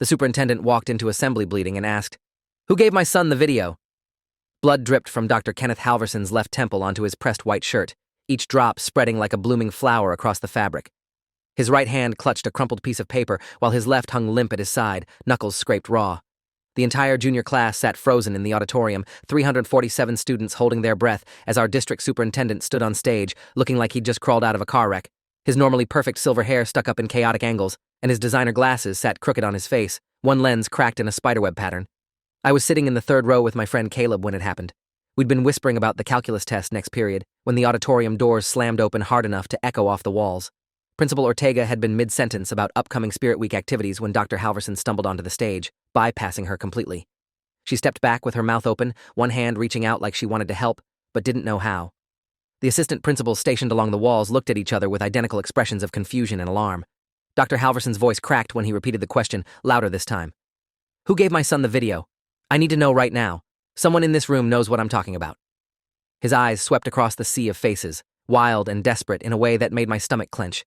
The superintendent walked into assembly bleeding and asked, "Who gave my son the video?" Blood dripped from Dr. Kenneth Halverson's left temple onto his pressed white shirt, each drop spreading like a blooming flower across the fabric. His right hand clutched a crumpled piece of paper while his left hung limp at his side, knuckles scraped raw. The entire junior class sat frozen in the auditorium, 347 students holding their breath as our district superintendent stood on stage, looking like he'd just crawled out of a car wreck. His normally perfect silver hair stuck up in chaotic angles, and his designer glasses sat crooked on his face, one lens cracked in a spiderweb pattern. I was sitting in the third row with my friend Caleb when it happened. We'd been whispering about the calculus test next period when the auditorium doors slammed open hard enough to echo off the walls. Principal Ortega had been mid-sentence about upcoming Spirit Week activities when Dr. Halverson stumbled onto the stage, bypassing her completely. She stepped back with her mouth open, one hand reaching out like she wanted to help, but didn't know how. The assistant principals stationed along the walls looked at each other with identical expressions of confusion and alarm. Dr. Halverson's voice cracked when he repeated the question, louder this time. "Who gave my son the video? I need to know right now. Someone in this room knows what I'm talking about." His eyes swept across the sea of faces, wild and desperate in a way that made my stomach clench.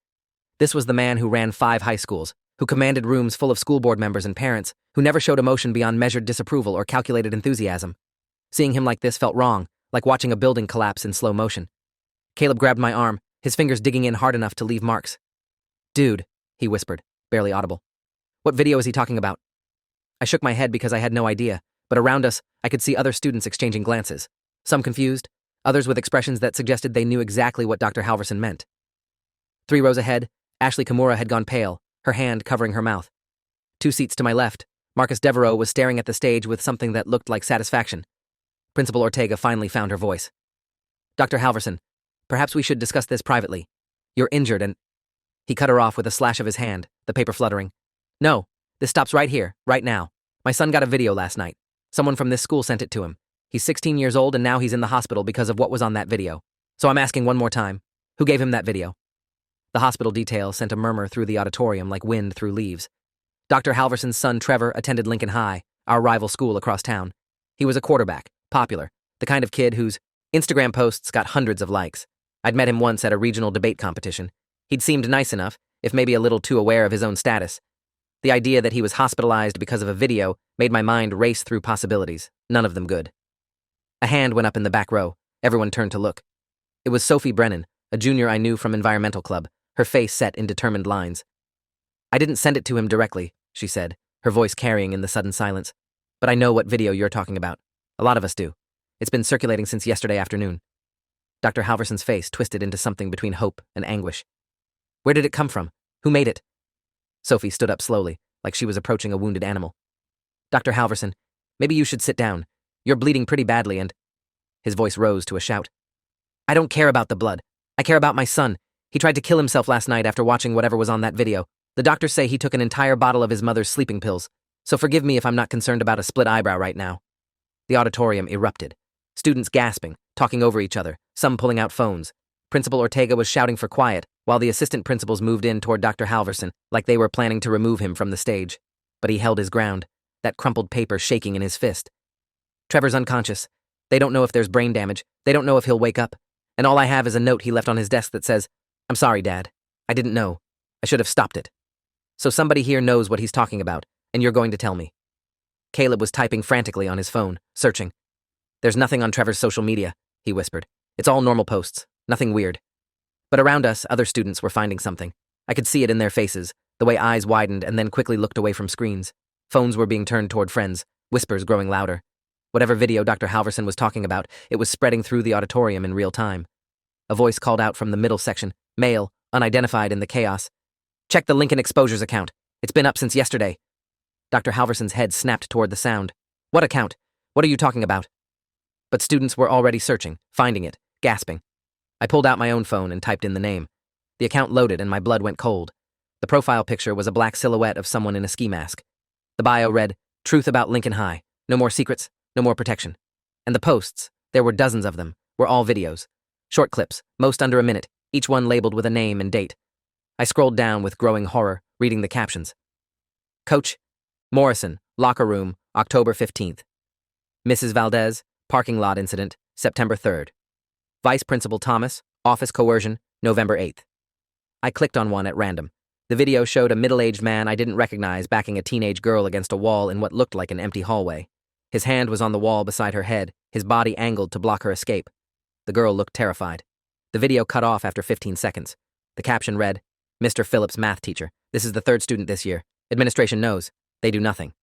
This was the man who ran 5 high schools, who commanded rooms full of school board members and parents, who never showed emotion beyond measured disapproval or calculated enthusiasm. Seeing him like this felt wrong, like watching a building collapse in slow motion. Caleb grabbed my arm, his fingers digging in hard enough to leave marks. "Dude," he whispered, barely audible. "What video is he talking about?" I shook my head because I had no idea, but around us, I could see other students exchanging glances, some confused, others with expressions that suggested they knew exactly what Dr. Halverson meant. 3 rows ahead, Ashley Kimura had gone pale, her hand covering her mouth. 2 seats to my left, Marcus Devereaux was staring at the stage with something that looked like satisfaction. Principal Ortega finally found her voice. "Dr. Halverson, perhaps we should discuss this privately. You're injured and—" He cut her off with a slash of his hand, the paper fluttering. "No, this stops right here, right now. My son got a video last night. Someone from this school sent it to him. He's 16 years old and now he's in the hospital because of what was on that video. So I'm asking one more time, who gave him that video?" The hospital detail sent a murmur through the auditorium like wind through leaves. Dr. Halverson's son Trevor attended Lincoln High, our rival school across town. He was a quarterback, popular, the kind of kid whose Instagram posts got hundreds of likes. I'd met him once at a regional debate competition. He'd seemed nice enough, if maybe a little too aware of his own status. The idea that he was hospitalized because of a video made my mind race through possibilities, none of them good. A hand went up in the back row. Everyone turned to look. It was Sophie Brennan, a junior I knew from environmental club, her face set in determined lines. "I didn't send it to him directly," she said, her voice carrying in the sudden silence. "But I know what video you're talking about. A lot of us do. It's been circulating since yesterday afternoon." Dr. Halverson's face twisted into something between hope and anguish. "Where did it come from? Who made it?" Sophie stood up slowly, like she was approaching a wounded animal. "Dr. Halverson, maybe you should sit down. You're bleeding pretty badly and—" His voice rose to a shout. "I don't care about the blood. I care about my son. He tried to kill himself last night after watching whatever was on that video. The doctors say he took an entire bottle of his mother's sleeping pills, so forgive me if I'm not concerned about a split eyebrow right now." The auditorium erupted. Students gasping, talking over each other, some pulling out phones. Principal Ortega was shouting for quiet, while the assistant principals moved in toward Dr. Halverson like they were planning to remove him from the stage. But he held his ground, that crumpled paper shaking in his fist. "Trevor's unconscious. They don't know if there's brain damage. They don't know if he'll wake up. And all I have is a note he left on his desk that says, 'I'm sorry, Dad. I didn't know. I should have stopped it.' So somebody here knows what he's talking about, and you're going to tell me." Caleb was typing frantically on his phone, searching. "There's nothing on Trevor's social media," he whispered. "It's all normal posts, nothing weird." But around us, other students were finding something. I could see it in their faces, the way eyes widened and then quickly looked away from screens. Phones were being turned toward friends, whispers growing louder. Whatever video Dr. Halverson was talking about, it was spreading through the auditorium in real time. A voice called out from the middle section, male, unidentified in the chaos. "Check the Lincoln Exposures account. It's been up since yesterday." Dr. Halverson's head snapped toward the sound. "What account? What are you talking about?" But students were already searching, finding it, gasping. I pulled out my own phone and typed in the name. The account loaded and my blood went cold. The profile picture was a black silhouette of someone in a ski mask. The bio read, "Truth about Lincoln High. No more secrets, no more protection." And the posts, there were dozens of them, were all videos. Short clips, most under a minute, each one labeled with a name and date. I scrolled down with growing horror, reading the captions. Coach Morrison, locker room, October 15th. Mrs. Valdez, parking lot incident, September 3rd. Vice Principal Thomas, office coercion, November 8th. I clicked on one at random. The video showed a middle-aged man I didn't recognize backing a teenage girl against a wall in what looked like an empty hallway. His hand was on the wall beside her head, his body angled to block her escape. The girl looked terrified. The video cut off after 15 seconds. The caption read, "Mr. Phillips, math teacher. This is the third student this year. Administration knows. They do nothing."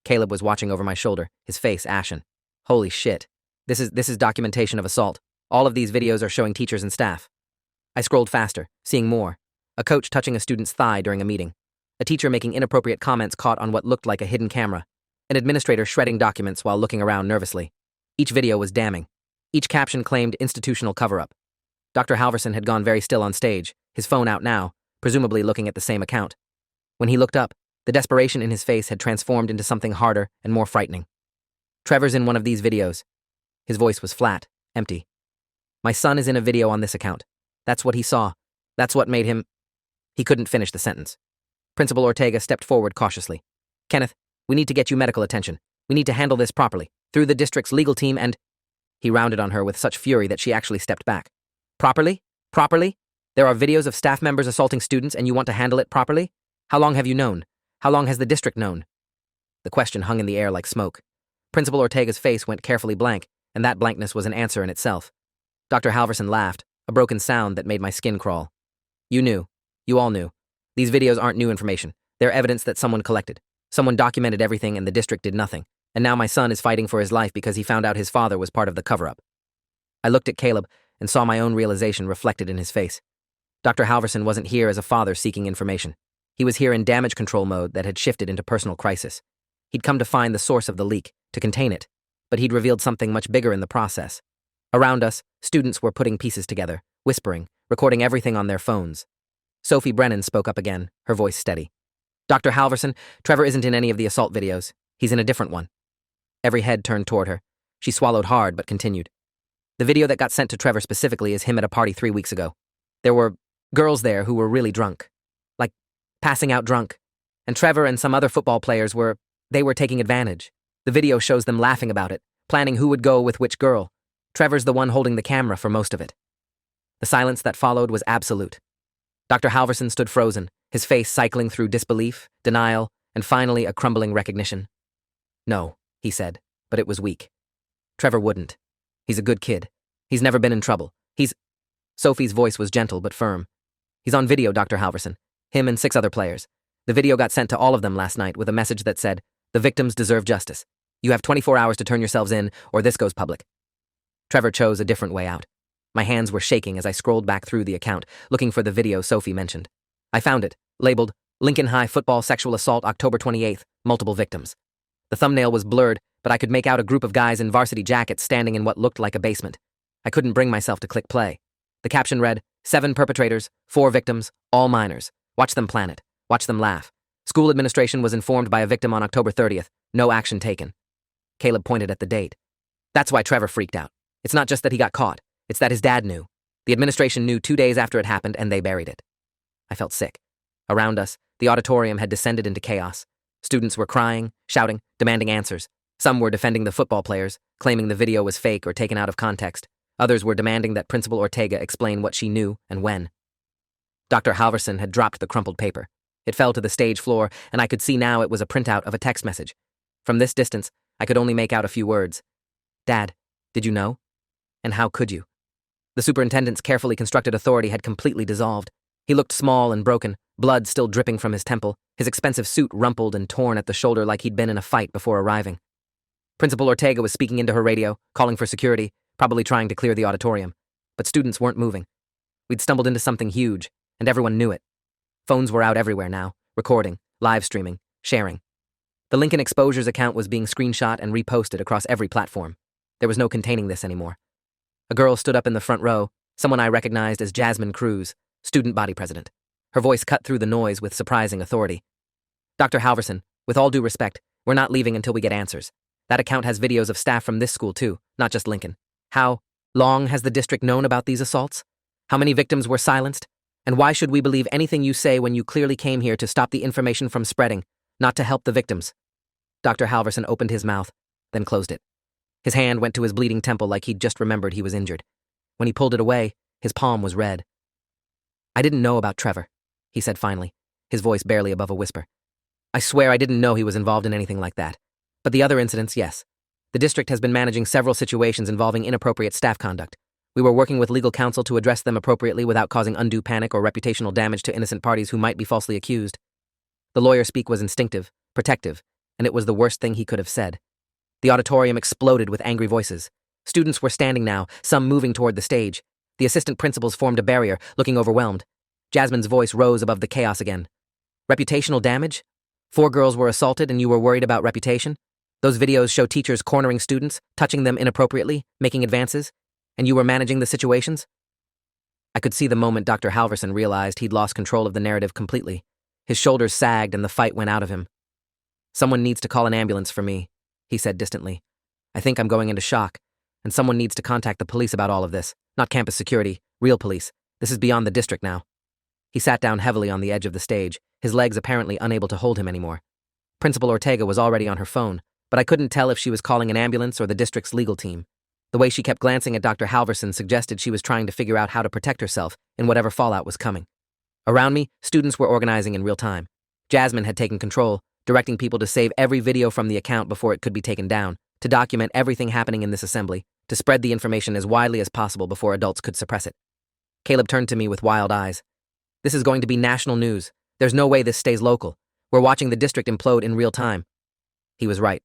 Caleb was watching over my shoulder, his face ashen. Holy shit. This is documentation of assault. All of these videos are showing teachers and staff. I scrolled faster, seeing more. A coach touching a student's thigh during a meeting. A teacher making inappropriate comments caught on what looked like a hidden camera. An administrator shredding documents while looking around nervously. Each video was damning. Each caption claimed institutional cover-up. Dr. Halverson had gone very still on stage, his phone out now, presumably looking at the same account. When he looked up, the desperation in his face had transformed into something harder and more frightening. "Trevor's in one of these videos." His voice was flat, empty. "My son is in a video on this account. That's what he saw. That's what made him—" He couldn't finish the sentence. Principal Ortega stepped forward cautiously. "Kenneth, we need to get you medical attention. We need to handle this properly, through the district's legal team and—" He rounded on her with such fury that she actually stepped back. "Properly? Properly? There are videos of staff members assaulting students and you want to handle it properly? How long have you known? How long has the district known?" The question hung in the air like smoke. Principal Ortega's face went carefully blank, and that blankness was an answer in itself. Dr. Halverson laughed, a broken sound that made my skin crawl. "You knew. You all knew. These videos aren't new information. They're evidence that someone collected. Someone documented everything and the district did nothing. And now my son is fighting for his life because he found out his father was part of the cover-up." I looked at Caleb and saw my own realization reflected in his face. Dr. Halverson wasn't here as a father seeking information. He was here in damage control mode that had shifted into personal crisis. He'd come to find the source of the leak, to contain it, but he'd revealed something much bigger in the process. Around us, students were putting pieces together, whispering, recording everything on their phones. Sophie Brennan spoke up again, her voice steady. "Dr. Halverson, Trevor isn't in any of the assault videos. He's in a different one." Every head turned toward her. She swallowed hard but continued. "The video that got sent to Trevor specifically is him at a party 3 weeks ago. There were girls there who were really drunk. Like, passing out drunk. And Trevor and some other football players were taking advantage. The video shows them laughing about it, planning who would go with which girl. Trevor's the one holding the camera for most of it." The silence that followed was absolute. Dr. Halverson stood frozen, his face cycling through disbelief, denial, and finally a crumbling recognition. "No," he said, but it was weak. "Trevor wouldn't. He's a good kid. He's never been in trouble. Sophie's voice was gentle but firm. "He's on video, Dr. Halverson. Him and 6 other players. The video got sent to all of them last night with a message that said, 'The victims deserve justice. You have 24 hours to turn yourselves in, or this goes public.'" Trevor chose a different way out. My hands were shaking as I scrolled back through the account, looking for the video Sophie mentioned. I found it, labeled, "Lincoln High Football Sexual Assault October 28th, Multiple Victims." The thumbnail was blurred, but I could make out a group of guys in varsity jackets standing in what looked like a basement. I couldn't bring myself to click play. The caption read, "7 perpetrators, 4 victims, all minors. Watch them plan it. Watch them laugh. School administration was informed by a victim on October 30th. No action taken." Caleb pointed at the date. "That's why Trevor freaked out. It's not just that he got caught. It's that his dad knew. The administration knew 2 days after it happened, and they buried it." I felt sick. Around us, the auditorium had descended into chaos. Students were crying, shouting, demanding answers. Some were defending the football players, claiming the video was fake or taken out of context. Others were demanding that Principal Ortega explain what she knew and when. Dr. Halverson had dropped the crumpled paper. It fell to the stage floor, and I could see now it was a printout of a text message. From this distance, I could only make out a few words. "Dad, did you know? And how could you?" The superintendent's carefully constructed authority had completely dissolved. He looked small and broken, blood still dripping from his temple, his expensive suit rumpled and torn at the shoulder like he'd been in a fight before arriving. Principal Ortega was speaking into her radio, calling for security, probably trying to clear the auditorium. But students weren't moving. We'd stumbled into something huge, and everyone knew it. Phones were out everywhere now, recording, live streaming, sharing. The Lincoln Exposures account was being screenshot and reposted across every platform. There was no containing this anymore. A girl stood up in the front row, someone I recognized as Jasmine Cruz, student body president. Her voice cut through the noise with surprising authority. "Dr. Halverson, with all due respect, we're not leaving until we get answers. That account has videos of staff from this school too, not just Lincoln. How long has the district known about these assaults? How many victims were silenced? And why should we believe anything you say when you clearly came here to stop the information from spreading, not to help the victims?" Dr. Halverson opened his mouth, then closed it. His hand went to his bleeding temple like he'd just remembered he was injured. When he pulled it away, his palm was red. "I didn't know about Trevor," he said finally. his voice barely above a whisper. I swear I didn't know he was involved in anything like that. But the other incidents, yes. The district has been managing several situations involving inappropriate staff conduct. We were working with legal counsel to address them appropriately without causing undue panic or reputational damage to innocent parties who might be falsely accused. The lawyer's speak was instinctive, protective, and it was the worst thing he could have said. The auditorium exploded with angry voices. Students were standing now, some moving toward the stage. The assistant principals formed a barrier, looking overwhelmed. Jasmine's voice rose above the chaos again. Reputational damage? 4 girls were assaulted and you were worried about reputation? Those videos show teachers cornering students, touching them inappropriately, making advances, and you were managing the situations? I could see the moment Dr. Halverson realized he'd lost control of the narrative completely. His shoulders sagged and the fight went out of him. Someone needs to call an ambulance for me, he said distantly. I think I'm going into shock, and someone needs to contact the police about all of this. Not campus security, real police. This is beyond the district now. He sat down heavily on the edge of the stage, his legs apparently unable to hold him anymore. Principal Ortega was already on her phone, but I couldn't tell if she was calling an ambulance or the district's legal team. The way she kept glancing at Dr. Halverson suggested she was trying to figure out how to protect herself in whatever fallout was coming. Around me, students were organizing in real time. Jasmine had taken control, directing people to save every video from the account before it could be taken down, to document everything happening in this assembly, to spread the information as widely as possible before adults could suppress it. Caleb turned to me with wild eyes. This is going to be national news. There's no way this stays local. We're watching the district implode in real time. He was right.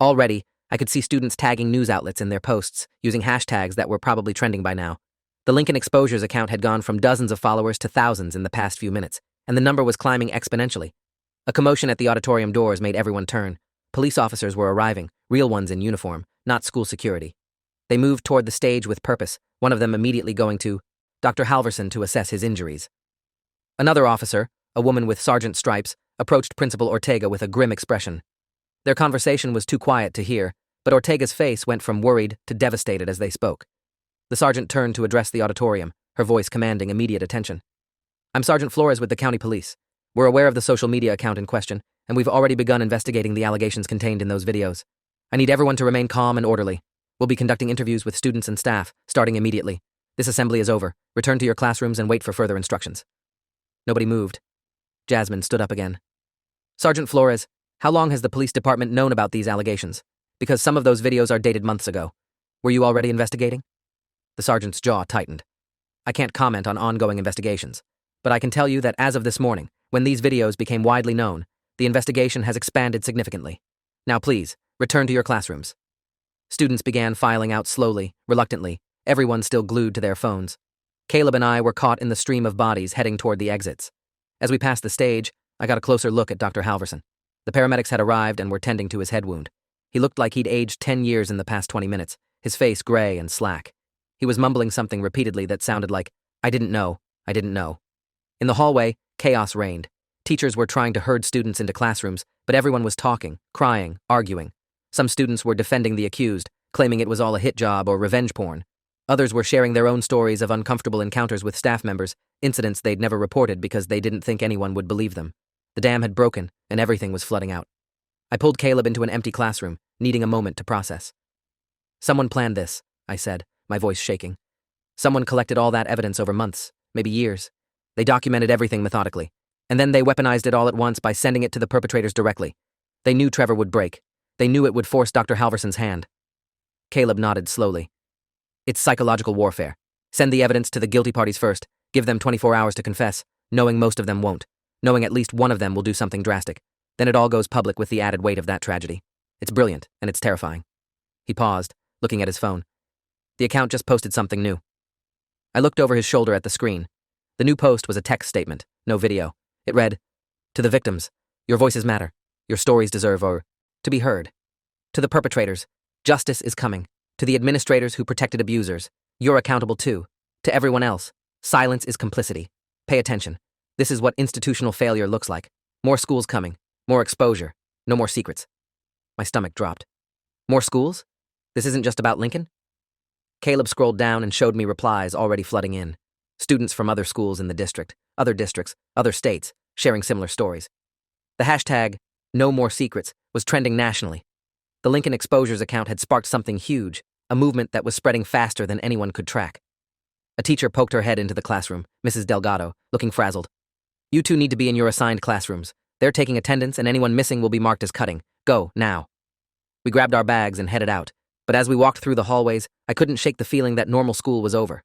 Already, I could see students tagging news outlets in their posts, using hashtags that were probably trending by now. The Lincoln Exposures account had gone from dozens of followers to thousands in the past few minutes, and the number was climbing exponentially. A commotion at the auditorium doors made everyone turn. Police officers were arriving, real ones in uniform, not school security. They moved toward the stage with purpose, one of them immediately going to Dr. Halverson to assess his injuries. Another officer, a woman with sergeant stripes, approached Principal Ortega with a grim expression. Their conversation was too quiet to hear, but Ortega's face went from worried to devastated as they spoke. The sergeant turned to address the auditorium, her voice commanding immediate attention. I'm Sergeant Flores with the county police. We're aware of the social media account in question, and we've already begun investigating the allegations contained in those videos. I need everyone to remain calm and orderly. We'll be conducting interviews with students and staff, starting immediately. This assembly is over. Return to your classrooms and wait for further instructions. Nobody moved. Jasmine stood up again. Sergeant Flores, how long has the police department known about these allegations? Because some of those videos are dated months ago. Were you already investigating? The sergeant's jaw tightened. I can't comment on ongoing investigations, but I can tell you that as of this morning, when these videos became widely known, the investigation has expanded significantly. Now please, return to your classrooms. Students began filing out slowly, reluctantly, everyone still glued to their phones. Caleb and I were caught in the stream of bodies heading toward the exits. As we passed the stage, I got a closer look at Dr. Halverson. The paramedics had arrived and were tending to his head wound. He looked like he'd aged 10 years in the past 20 minutes, his face gray and slack. He was mumbling something repeatedly that sounded like, I didn't know. In the hallway, chaos reigned. Teachers were trying to herd students into classrooms, but everyone was talking, crying, arguing. Some students were defending the accused, claiming it was all a hit job or revenge porn. Others were sharing their own stories of uncomfortable encounters with staff members, incidents they'd never reported because they didn't think anyone would believe them. The dam had broken, and everything was flooding out. I pulled Caleb into an empty classroom, needing a moment to process. Someone planned this, I said, my voice shaking. Someone collected all that evidence over months, maybe years. They documented everything methodically, and then they weaponized it all at once by sending it to the perpetrators directly. They knew Trevor would break. They knew it would force Dr. Halverson's hand. Caleb nodded slowly. It's psychological warfare. Send the evidence to the guilty parties first, give them 24 hours to confess, knowing most of them won't, knowing at least one of them will do something drastic. Then it all goes public with the added weight of that tragedy. It's brilliant, and it's terrifying. He paused, looking at his phone. The account just posted something new. I looked over his shoulder at the screen. The new post was a text statement, no video. It read, To the victims, your voices matter. Your stories deserve to be heard. To the perpetrators, justice is coming. To the administrators who protected abusers, you're accountable too. To everyone else, silence is complicity. Pay attention. This is what institutional failure looks like. More schools coming. More exposure. No more secrets. My stomach dropped. More schools? This isn't just about Lincoln? Caleb scrolled down and showed me replies already flooding in. Students from other schools in the district, other districts, other states, sharing similar stories. The hashtag, No More Secrets, was trending nationally. The Lincoln Exposures account had sparked something huge, a movement that was spreading faster than anyone could track. A teacher poked her head into the classroom, Mrs. Delgado, looking frazzled. You two need to be in your assigned classrooms. They're taking attendance, and anyone missing will be marked as cutting. Go, now. We grabbed our bags and headed out, but as we walked through the hallways, I couldn't shake the feeling that normal school was over.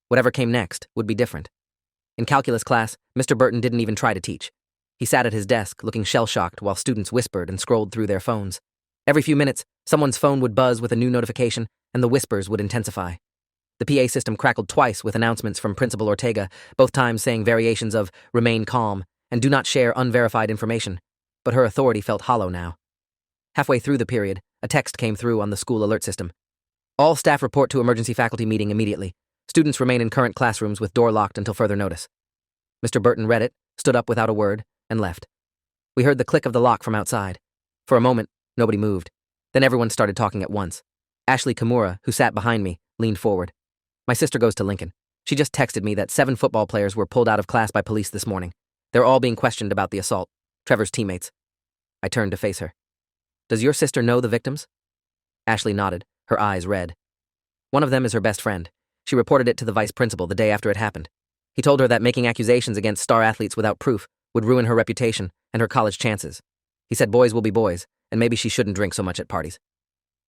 Whatever came next would be different. In calculus class, Mr. Burton didn't even try to teach. He sat at his desk, looking shell-shocked while students whispered and scrolled through their phones. Every few minutes, someone's phone would buzz with a new notification, and the whispers would intensify. The PA system crackled twice with announcements from Principal Ortega, both times saying variations of "remain calm" and "do not share unverified information." But her authority felt hollow now. Halfway through the period, a text came through on the school alert system. All staff report to emergency faculty meeting immediately. Students remain in current classrooms with door locked until further notice. Mr. Burton read it, stood up without a word, and left. We heard the click of the lock from outside. For a moment, nobody moved. Then everyone started talking at once. Ashley Kimura, who sat behind me, leaned forward. My sister goes to Lincoln. She just texted me that 7 football players were pulled out of class by police this morning. They're all being questioned about the assault. Trevor's teammates. I turned to face her. Does your sister know the victims? Ashley nodded, her eyes red. One of them is her best friend. She reported it to the vice principal the day after it happened. He told her that making accusations against star athletes without proof would ruin her reputation and her college chances. He said boys will be boys, and maybe she shouldn't drink so much at parties.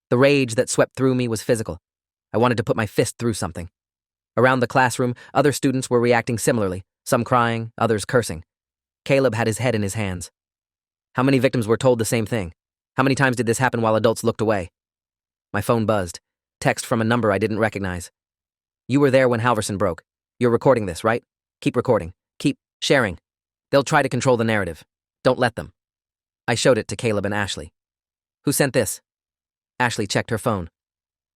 The rage that swept through me was physical. I wanted to put my fist through something. Around the classroom, other students were reacting similarly, some crying, others cursing. Caleb had his head in his hands. How many victims were told the same thing? How many times did this happen while adults looked away? My phone buzzed. Text from a number I didn't recognize. You were there when Halverson broke. You're recording this, right? Keep recording. Keep sharing. They'll try to control the narrative. Don't let them. I showed it to Caleb and Ashley. Who sent this? Ashley checked her phone.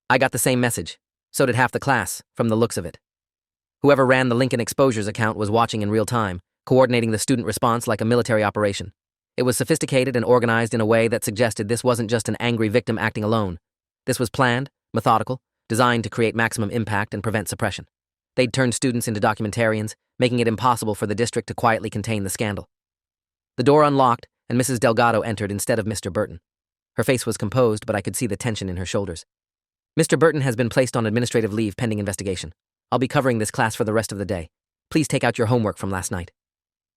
I got the same message. So did half the class, from the looks of it. Whoever ran the Lincoln Exposures account was watching in real time, coordinating the student response like a military operation. It was sophisticated and organized in a way that suggested this wasn't just an angry victim acting alone. This was planned, methodical, designed to create maximum impact and prevent suppression. They'd turned students into documentarians, making it impossible for the district to quietly contain the scandal. The door unlocked, and Mrs. Delgado entered instead of Mr. Burton. Her face was composed, but I could see the tension in her shoulders. Mr. Burton has been placed on administrative leave pending investigation. I'll be covering this class for the rest of the day. Please take out your homework from last night.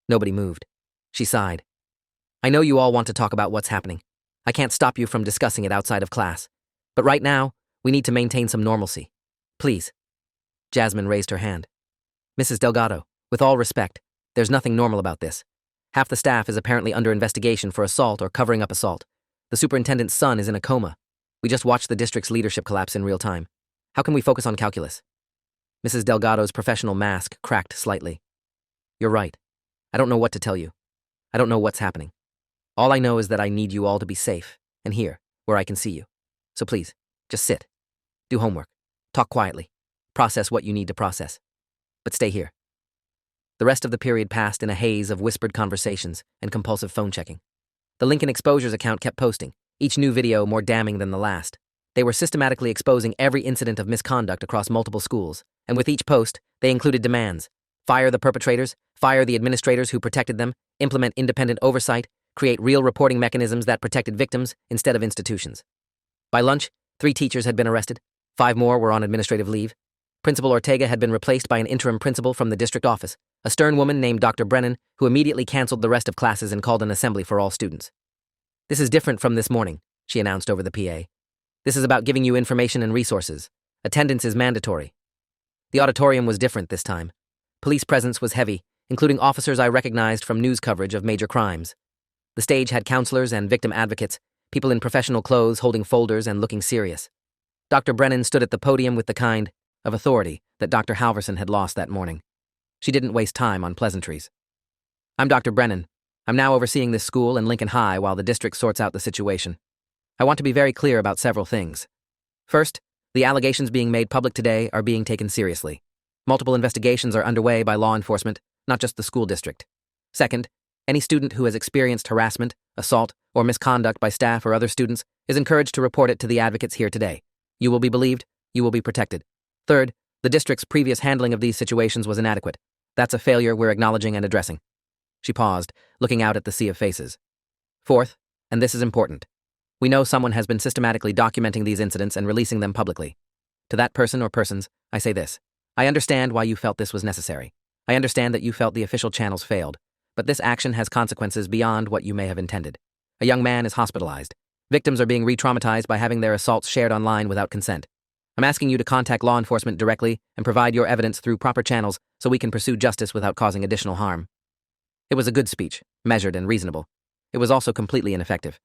Nobody moved. She sighed. I know you all want to talk about what's happening. I can't stop you from discussing it outside of class. But right now, we need to maintain some normalcy. Please. Jasmine raised her hand. Mrs. Delgado, with all respect, there's nothing normal about this. Half the staff is apparently under investigation for assault or covering up assault. The superintendent's son is in a coma. We just watched the district's leadership collapse in real time. How can we focus on calculus? Mrs. Delgado's professional mask cracked slightly. You're right. I don't know what to tell you. I don't know what's happening. All I know is that I need you all to be safe and here, where I can see you. So please, just sit. Do homework. Talk quietly. Process what you need to process. But stay here. The rest of the period passed in a haze of whispered conversations and compulsive phone checking. The Lincoln Exposures account kept posting, each new video more damning than the last. They were systematically exposing every incident of misconduct across multiple schools, and with each post, they included demands. Fire the perpetrators, fire the administrators who protected them, implement independent oversight, create real reporting mechanisms that protected victims instead of institutions. By lunch, 3 teachers had been arrested. 5 more were on administrative leave. Principal Ortega had been replaced by an interim principal from the district office, a stern woman named Dr. Brennan, who immediately canceled the rest of classes and called an assembly for all students. This is different from this morning, she announced over the PA. This is about giving you information and resources. Attendance is mandatory. The auditorium was different this time. Police presence was heavy, including officers I recognized from news coverage of major crimes. The stage had counselors and victim advocates, people in professional clothes holding folders and looking serious. Dr. Brennan stood at the podium with the kind of authority that Dr. Halverson had lost that morning. She didn't waste time on pleasantries. I'm Dr. Brennan. I'm now overseeing this school and Lincoln High while the district sorts out the situation. I want to be very clear about several things. First, the allegations being made public today are being taken seriously. Multiple investigations are underway by law enforcement, not just the school district. Second, any student who has experienced harassment, assault, or misconduct by staff or other students is encouraged to report it to the advocates here today. You will be believed, you will be protected. Third, the district's previous handling of these situations was inadequate. That's a failure we're acknowledging and addressing. She paused, looking out at the sea of faces. Fourth, and this is important, we know someone has been systematically documenting these incidents and releasing them publicly. To that person or persons, I say this. I understand why you felt this was necessary. I understand that you felt the official channels failed. But this action has consequences beyond what you may have intended. A young man is hospitalized. Victims are being re-traumatized by having their assaults shared online without consent. I'm asking you to contact law enforcement directly and provide your evidence through proper channels so we can pursue justice without causing additional harm. It was a good speech, measured and reasonable. It was also completely ineffective,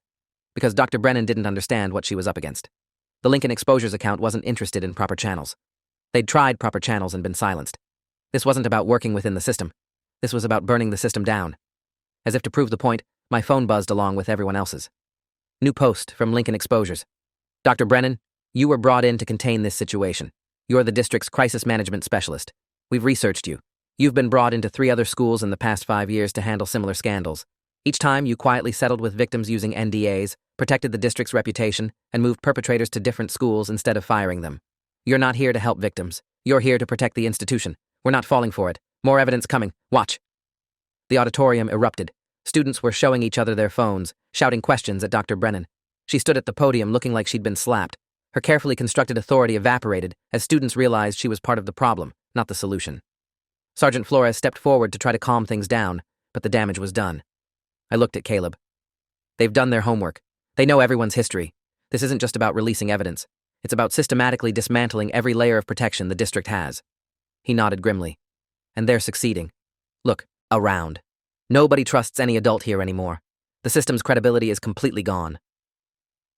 because Dr. Brennan didn't understand what she was up against. The Lincoln Exposures account wasn't interested in proper channels. They'd tried proper channels and been silenced. This wasn't about working within the system. This was about burning the system down. As if to prove the point, my phone buzzed along with everyone else's. New post from Lincoln Exposures. Dr. Brennan, you were brought in to contain this situation. You're the district's crisis management specialist. We've researched you. You've been brought into 3 other schools in the past 5 years to handle similar scandals. Each time, you quietly settled with victims using NDAs, protected the district's reputation, and moved perpetrators to different schools instead of firing them. You're not here to help victims. You're here to protect the institution. We're not falling for it. More evidence coming. Watch. The auditorium erupted. Students were showing each other their phones, shouting questions at Dr. Brennan. She stood at the podium looking like she'd been slapped. Her carefully constructed authority evaporated as students realized she was part of the problem, not the solution. Sergeant Flores stepped forward to try to calm things down, but the damage was done. I looked at Caleb. They've done their homework. They know everyone's history. This isn't just about releasing evidence. It's about systematically dismantling every layer of protection the district has. He nodded grimly. And they're succeeding. Look, around. Nobody trusts any adult here anymore. The system's credibility is completely gone.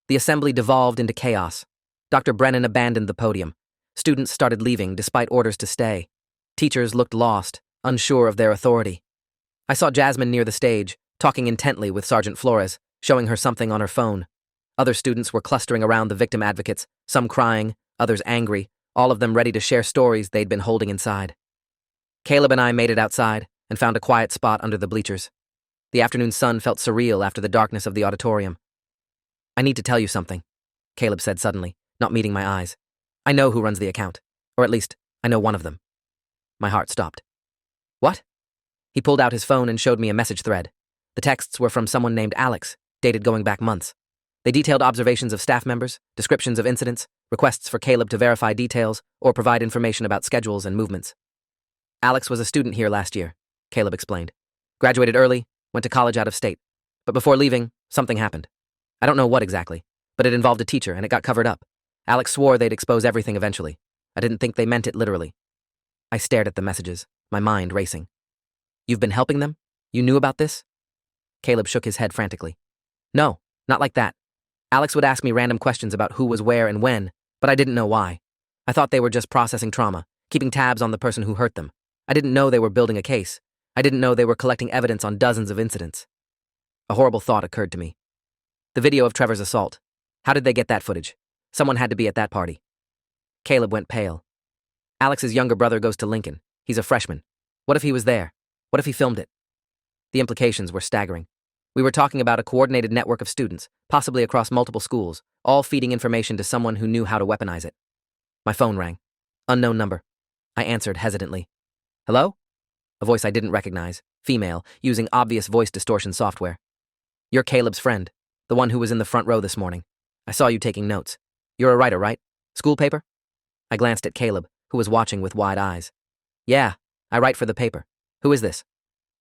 The assembly devolved into chaos. Dr. Brennan abandoned the podium. Students started leaving despite orders to stay. Teachers looked lost, unsure of their authority. I saw Jasmine near the stage, talking intently with Sergeant Flores, showing her something on her phone. Other students were clustering around the victim advocates, some crying, others angry, all of them ready to share stories they'd been holding inside. Caleb and I made it outside and found a quiet spot under the bleachers. The afternoon sun felt surreal after the darkness of the auditorium. I need to tell you something, Caleb said suddenly, not meeting my eyes. I know who runs the account, or at least, I know one of them. My heart stopped. What? He pulled out his phone and showed me a message thread. The texts were from someone named Alex, dated going back months. They detailed observations of staff members, descriptions of incidents, requests for Caleb to verify details or provide information about schedules and movements. Alex was a student here last year, Caleb explained. Graduated early, went to college out of state. But before leaving, something happened. I don't know what exactly, but it involved a teacher and it got covered up. Alex swore they'd expose everything eventually. I didn't think they meant it literally. I stared at the messages, my mind racing. You've been helping them? You knew about this? Caleb shook his head frantically. No, not like that. Alex would ask me random questions about who was where and when, but I didn't know why. I thought they were just processing trauma, keeping tabs on the person who hurt them. I didn't know they were building a case. I didn't know they were collecting evidence on dozens of incidents. A horrible thought occurred to me. The video of Trevor's assault. How did they get that footage? Someone had to be at that party. Caleb went pale. Alex's younger brother goes to Lincoln. He's a freshman. What if he was there? What if he filmed it? The implications were staggering. We were talking about a coordinated network of students, possibly across multiple schools, all feeding information to someone who knew how to weaponize it. My phone rang. Unknown number. I answered hesitantly. Hello? A voice I didn't recognize, female, using obvious voice distortion software. You're Caleb's friend, the one who was in the front row this morning. I saw you taking notes. You're a writer, right? School paper? I glanced at Caleb, who was watching with wide eyes. Yeah, I write for the paper. Who is this?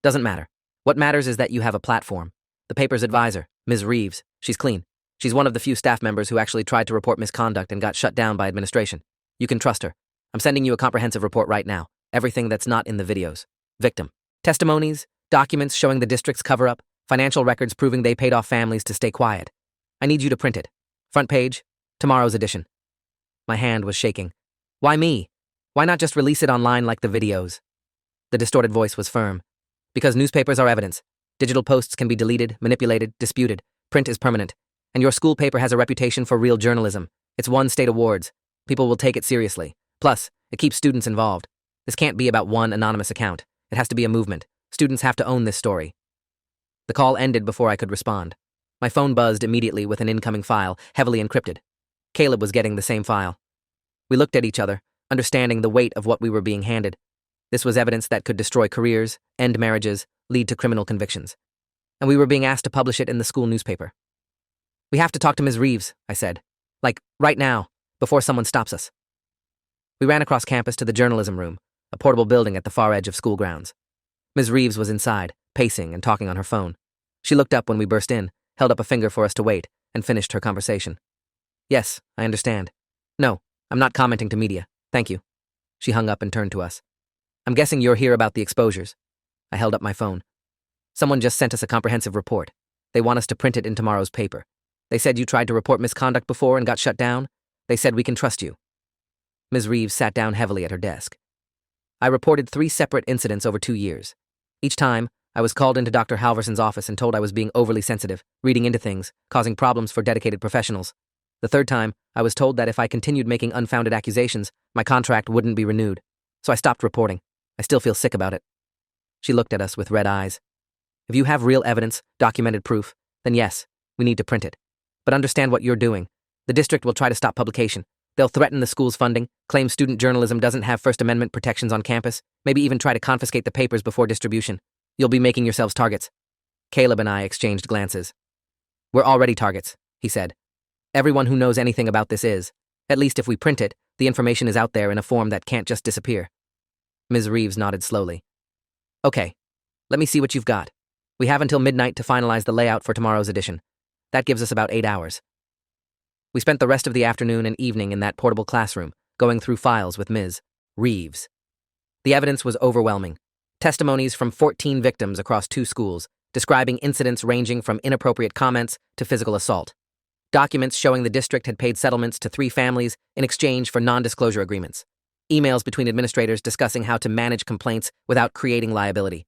Doesn't matter. What matters is that you have a platform. The paper's advisor, Ms. Reeves, she's clean. She's one of the few staff members who actually tried to report misconduct and got shut down by administration. You can trust her. I'm sending you a comprehensive report right now. Everything that's not in the videos. Victim. Testimonies, documents showing the district's cover-up, financial records proving they paid off families to stay quiet. I need you to print it. Front page, tomorrow's edition. My hand was shaking. Why me? Why not just release it online like the videos? The distorted voice was firm. Because newspapers are evidence. Digital posts can be deleted, manipulated, disputed. Print is permanent. And your school paper has a reputation for real journalism. It's won state awards. People will take it seriously. Plus, it keeps students involved. This can't be about one anonymous account. It has to be a movement. Students have to own this story. The call ended before I could respond. My phone buzzed immediately with an incoming file, heavily encrypted. Caleb was getting the same file. We looked at each other, understanding the weight of what we were being handed. This was evidence that could destroy careers, end marriages, lead to criminal convictions. And we were being asked to publish it in the school newspaper. We have to talk to Ms. Reeves, I said. Like, right now, before someone stops us. We ran across campus to the journalism room, a portable building at the far edge of school grounds. Ms. Reeves was inside, pacing and talking on her phone. She looked up when we burst in, held up a finger for us to wait, and finished her conversation. Yes, I understand. No, I'm not commenting to media. Thank you. She hung up and turned to us. I'm guessing you're here about the exposures. I held up my phone. Someone just sent us a comprehensive report. They want us to print it in tomorrow's paper. They said you tried to report misconduct before and got shut down. They said we can trust you. Ms. Reeves sat down heavily at her desk. I reported 3 separate incidents over 2 years. Each time, I was called into Dr. Halverson's office and told I was being overly sensitive, reading into things, causing problems for dedicated professionals. The 3rd time, I was told that if I continued making unfounded accusations, my contract wouldn't be renewed. So I stopped reporting. I still feel sick about it. She looked at us with red eyes. If you have real evidence, documented proof, then yes, we need to print it. But understand what you're doing. The district will try to stop publication. They'll threaten the school's funding, claim student journalism doesn't have First Amendment protections on campus, maybe even try to confiscate the papers before distribution. You'll be making yourselves targets. Caleb and I exchanged glances. We're already targets, he said. Everyone who knows anything about this is. At least if we print it, the information is out there in a form that can't just disappear. Ms. Reeves nodded slowly. Okay, let me see what you've got. We have until midnight to finalize the layout for tomorrow's edition. That gives us about 8 hours. We spent the rest of the afternoon and evening in that portable classroom, going through files with Ms. Reeves. The evidence was overwhelming. Testimonies from 14 victims across 2 schools, describing incidents ranging from inappropriate comments to physical assault. Documents showing the district had paid settlements to 3 families in exchange for non-disclosure agreements. Emails between administrators discussing how to manage complaints without creating liability.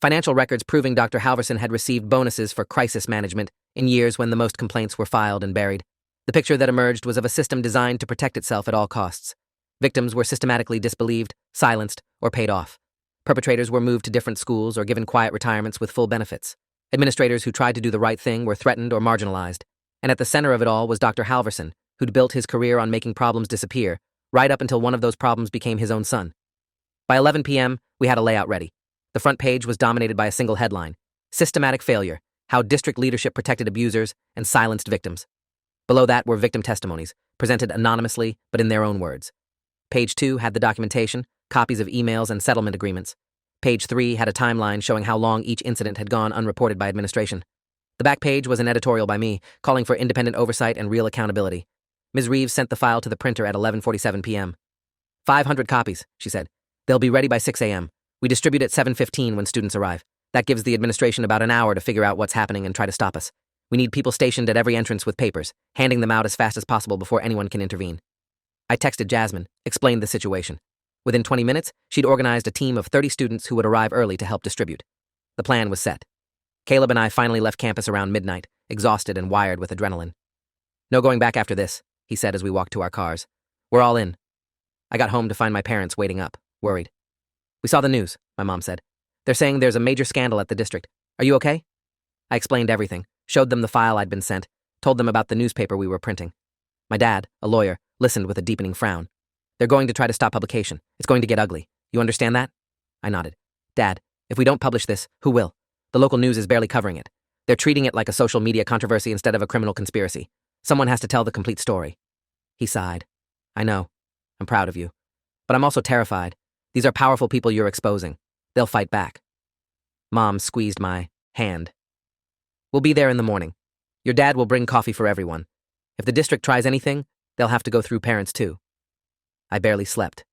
Financial records proving Dr. Halverson had received bonuses for crisis management in years when the most complaints were filed and buried. The picture that emerged was of a system designed to protect itself at all costs. Victims were systematically disbelieved, silenced, or paid off. Perpetrators were moved to different schools or given quiet retirements with full benefits. Administrators who tried to do the right thing were threatened or marginalized. And at the center of it all was Dr. Halverson, who'd built his career on making problems disappear, right up until one of those problems became his own son. By 11 p.m., we had a layout ready. The front page was dominated by a single headline: Systematic Failure, How District Leadership Protected Abusers and Silenced Victims. Below that were victim testimonies, presented anonymously but in their own words. Page 2 had the documentation, copies of emails and settlement agreements. Page 3 had a timeline showing how long each incident had gone unreported by administration. The back page was an editorial by me, calling for independent oversight and real accountability. Ms. Reeves sent the file to the printer at 11:47 p.m. 500 copies, she said. They'll be ready by 6 a.m. We distribute at 7:15 when students arrive. That gives the administration about an hour to figure out what's happening and try to stop us. We need people stationed at every entrance with papers, handing them out as fast as possible before anyone can intervene. I texted Jasmine, explained the situation. Within 20 minutes, she'd organized a team of 30 students who would arrive early to help distribute. The plan was set. Caleb and I finally left campus around midnight, exhausted and wired with adrenaline. No going back after this, he said as we walked to our cars. We're all in. I got home to find my parents waiting up, worried. We saw the news, my mom said. They're saying there's a major scandal at the district. Are you okay? I explained everything, showed them the file I'd been sent, told them about the newspaper we were printing. My dad, a lawyer, listened with a deepening frown. They're going to try to stop publication. It's going to get ugly. You understand that? I nodded. Dad, if we don't publish this, who will? The local news is barely covering it. They're treating it like a social media controversy instead of a criminal conspiracy. Someone has to tell the complete story. He sighed. I know. I'm proud of you. But I'm also terrified. These are powerful people you're exposing. They'll fight back. Mom squeezed my hand. We'll be there in the morning. Your dad will bring coffee for everyone. If the district tries anything, they'll have to go through parents too. I barely slept.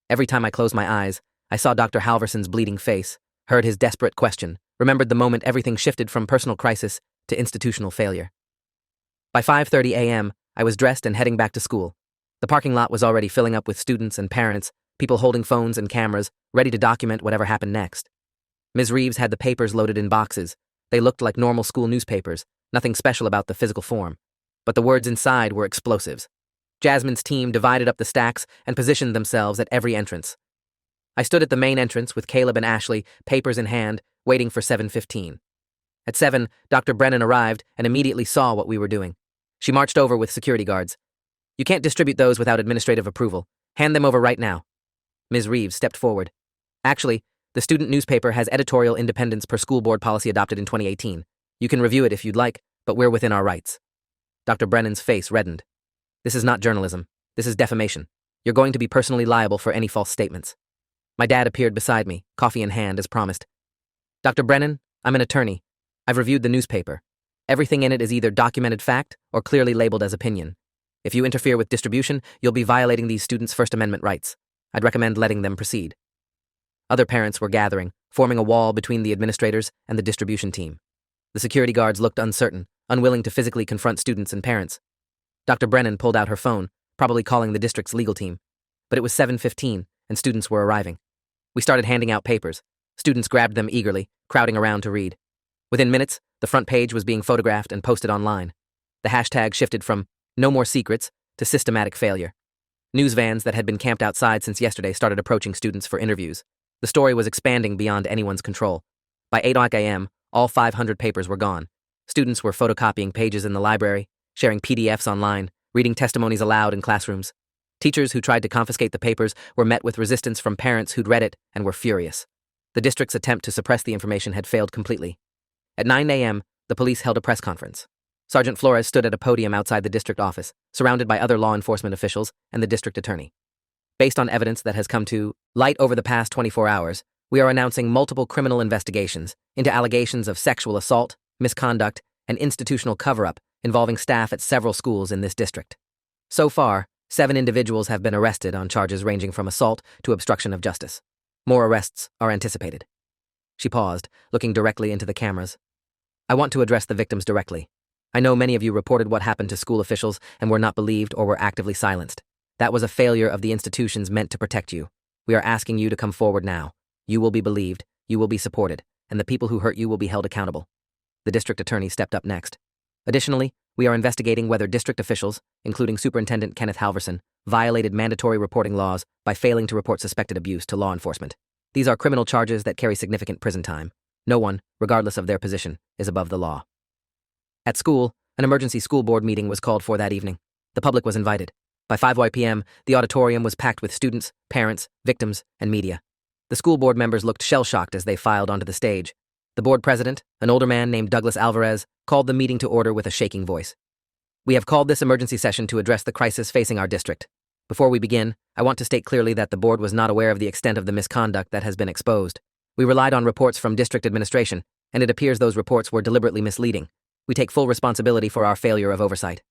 Every time I closed my eyes, I saw Dr. Halverson's bleeding face, heard his desperate question, remembered the moment everything shifted from personal crisis to institutional failure. By 5:30 a.m., I was dressed and heading back to school. The parking lot was already filling up with students and parents, people holding phones and cameras, ready to document whatever happened next. Ms. Reeves had the papers loaded in boxes. They looked like normal school newspapers, nothing special about the physical form. But the words inside were explosives. Jasmine's team divided up the stacks and positioned themselves at every entrance. I stood at the main entrance with Caleb and Ashley, papers in hand, waiting for 7:15. At 7, Dr. Brennan arrived and immediately saw what we were doing. She marched over with security guards. You can't distribute those without administrative approval. Hand them over right now. Ms. Reeves stepped forward. Actually, the student newspaper has editorial independence per school board policy adopted in 2018. You can review it if you'd like, but we're within our rights. Dr. Brennan's face reddened. This is not journalism. This is defamation. You're going to be personally liable for any false statements. My dad appeared beside me, coffee in hand as promised. Dr. Brennan, I'm an attorney. I've reviewed the newspaper. Everything in it is either documented fact or clearly labeled as opinion. If you interfere with distribution, you'll be violating these students' First Amendment rights. I'd recommend letting them proceed. Other parents were gathering, forming a wall between the administrators and the distribution team. The security guards looked uncertain, unwilling to physically confront students and parents. Dr. Brennan pulled out her phone, probably calling the district's legal team. But it was 7:15, and students were arriving. We started handing out papers. Students grabbed them eagerly, crowding around to read. Within minutes, the front page was being photographed and posted online. The hashtag shifted from "No More Secrets" to "Systematic Failure." News vans that had been camped outside since yesterday started approaching students for interviews. The story was expanding beyond anyone's control. By 8 a.m., all 500 papers were gone. Students were photocopying pages in the library, sharing PDFs online, reading testimonies aloud in classrooms. Teachers who tried to confiscate the papers were met with resistance from parents who'd read it and were furious. The district's attempt to suppress the information had failed completely. At 9 a.m., the police held a press conference. Sergeant Flores stood at a podium outside the district office, surrounded by other law enforcement officials and the district attorney. Based on evidence that has come to light over the past 24 hours, we are announcing multiple criminal investigations into allegations of sexual assault, misconduct, and institutional cover-up involving staff at several schools in this district. So far, 7 individuals have been arrested on charges ranging from assault to obstruction of justice. More arrests are anticipated. She paused, looking directly into the cameras. I want to address the victims directly. I know many of you reported what happened to school officials and were not believed or were actively silenced. That was a failure of the institutions meant to protect you. We are asking you to come forward now. You will be believed, you will be supported, and the people who hurt you will be held accountable. The district attorney stepped up next. Additionally, we are investigating whether district officials, including Superintendent Kenneth Halverson, violated mandatory reporting laws by failing to report suspected abuse to law enforcement. These are criminal charges that carry significant prison time. No one, regardless of their position, is above the law. At school, an emergency school board meeting was called for that evening. The public was invited. By 5 p.m., the auditorium was packed with students, parents, victims, and media. The school board members looked shell-shocked as they filed onto the stage. The board president, an older man named Douglas Alvarez, called the meeting to order with a shaking voice. We have called this emergency session to address the crisis facing our district. Before we begin, I want to state clearly that the board was not aware of the extent of the misconduct that has been exposed. We relied on reports from district administration, and it appears those reports were deliberately misleading. We take full responsibility for our failure of oversight.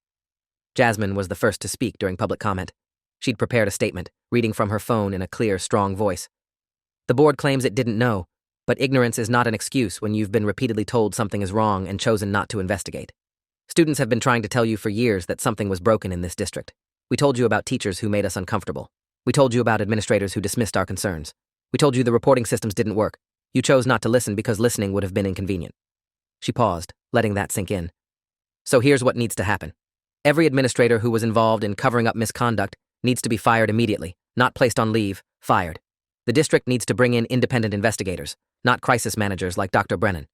Jasmine was the first to speak during public comment. She'd prepared a statement, reading from her phone in a clear, strong voice. The board claims it didn't know, but ignorance is not an excuse when you've been repeatedly told something is wrong and chosen not to investigate. Students have been trying to tell you for years that something was broken in this district. We told you about teachers who made us uncomfortable. We told you about administrators who dismissed our concerns. We told you the reporting systems didn't work. You chose not to listen because listening would have been inconvenient. She paused, letting that sink in. So here's what needs to happen. Every administrator who was involved in covering up misconduct needs to be fired immediately, not placed on leave, fired. The district needs to bring in independent investigators, not crisis managers like Dr. Brennan.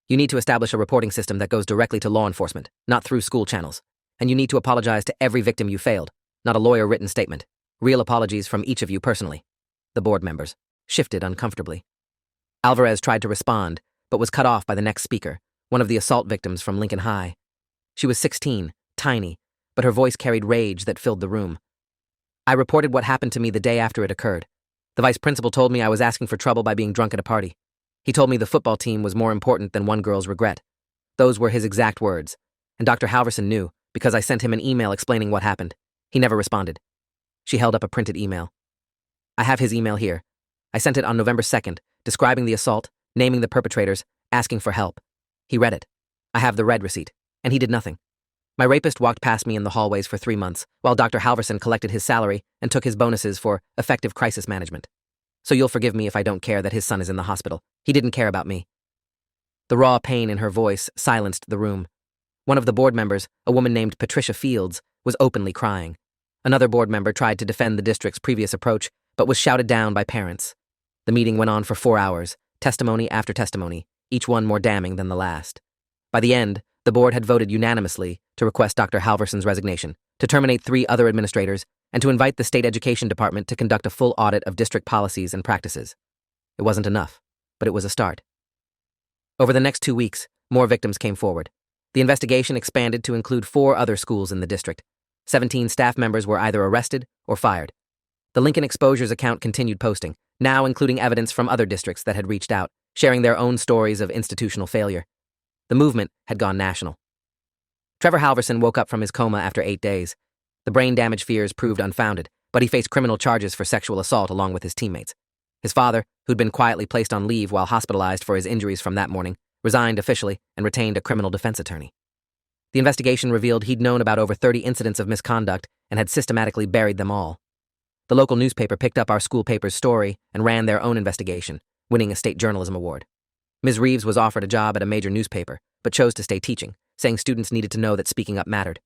You need to establish a reporting system that goes directly to law enforcement, not through school channels. And you need to apologize to every victim you failed, not a lawyer-written statement. Real apologies from each of you personally. The board members shifted uncomfortably. Alvarez tried to respond, but was cut off by the next speaker, one of the assault victims from Lincoln High. She was 16, tiny, but her voice carried rage that filled the room. I reported what happened to me the day after it occurred. The vice principal told me I was asking for trouble by being drunk at a party. He told me the football team was more important than one girl's regret. Those were his exact words. And Dr. Halverson knew, because I sent him an email explaining what happened. He never responded. She held up a printed email. I have his email here. I sent it on November 2nd, describing the assault, naming the perpetrators, asking for help. He read it. I have the read receipt. And he did nothing. My rapist walked past me in the hallways for 3 months, while Dr. Halverson collected his salary and took his bonuses for effective crisis management. So you'll forgive me if I don't care that his son is in the hospital. He didn't care about me. The raw pain in her voice silenced the room. One of the board members, a woman named Patricia Fields, was openly crying. Another board member tried to defend the district's previous approach, but was shouted down by parents. The meeting went on for 4 hours, testimony after testimony, each one more damning than the last. By the end, the board had voted unanimously to request Dr. Halverson's resignation, to terminate 3 other administrators, and to invite the state education department to conduct a full audit of district policies and practices. It wasn't enough, but it was a start. Over the next 2 weeks, more victims came forward. The investigation expanded to include 4 other schools in the district. 17 staff members were either arrested or fired. The Lincoln Exposures account continued posting, now including evidence from other districts that had reached out, sharing their own stories of institutional failure. The movement had gone national. Trevor Halverson woke up from his coma after 8 days. The brain damage fears proved unfounded, but he faced criminal charges for sexual assault along with his teammates. His father, who'd been quietly placed on leave while hospitalized for his injuries from that morning, resigned officially and retained a criminal defense attorney. The investigation revealed he'd known about over 30 incidents of misconduct and had systematically buried them all. The local newspaper picked up our school paper's story and ran their own investigation, winning a state journalism award. Ms. Reeves was offered a job at a major newspaper, but chose to stay teaching, saying students needed to know that speaking up mattered.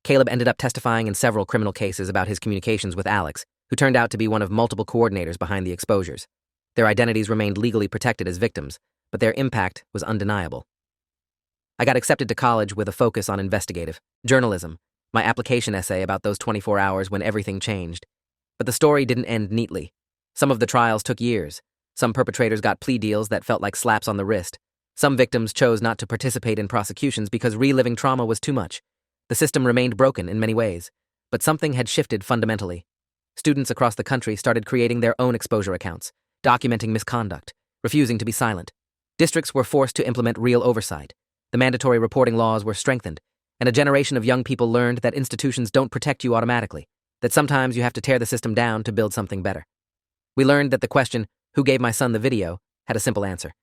Caleb ended up testifying in several criminal cases about his communications with Alex, who turned out to be one of multiple coordinators behind the exposures. Their identities remained legally protected as victims, but their impact was undeniable. I got accepted to college with a focus on investigative journalism, my application essay about those 24 hours when everything changed. But the story didn't end neatly. Some of the trials took years. Some perpetrators got plea deals that felt like slaps on the wrist. Some victims chose not to participate in prosecutions because reliving trauma was too much. The system remained broken in many ways, but something had shifted fundamentally. Students across the country started creating their own exposure accounts, documenting misconduct, refusing to be silent. Districts were forced to implement real oversight. The mandatory reporting laws were strengthened, and a generation of young people learned that institutions don't protect you automatically, that sometimes you have to tear the system down to build something better. We learned that the question, "Who gave my son the video?" had a simple answer.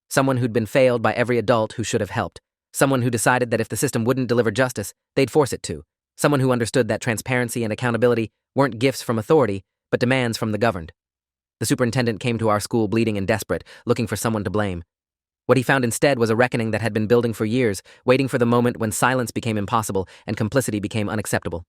Someone who'd been failed by every adult who should have helped. Someone who decided that if the system wouldn't deliver justice, they'd force it to. Someone who understood that transparency and accountability weren't gifts from authority, but demands from the governed. The superintendent came to our school bleeding and desperate, looking for someone to blame. What he found instead was a reckoning that had been building for years, waiting for the moment when silence became impossible and complicity became unacceptable.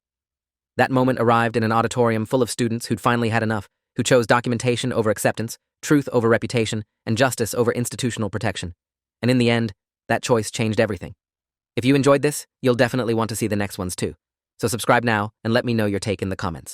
That moment arrived in an auditorium full of students who'd finally had enough, who chose documentation over acceptance, truth over reputation, and justice over institutional protection. And in the end, that choice changed everything. If you enjoyed this, you'll definitely want to see the next ones too. So subscribe now and let me know your take in the comments.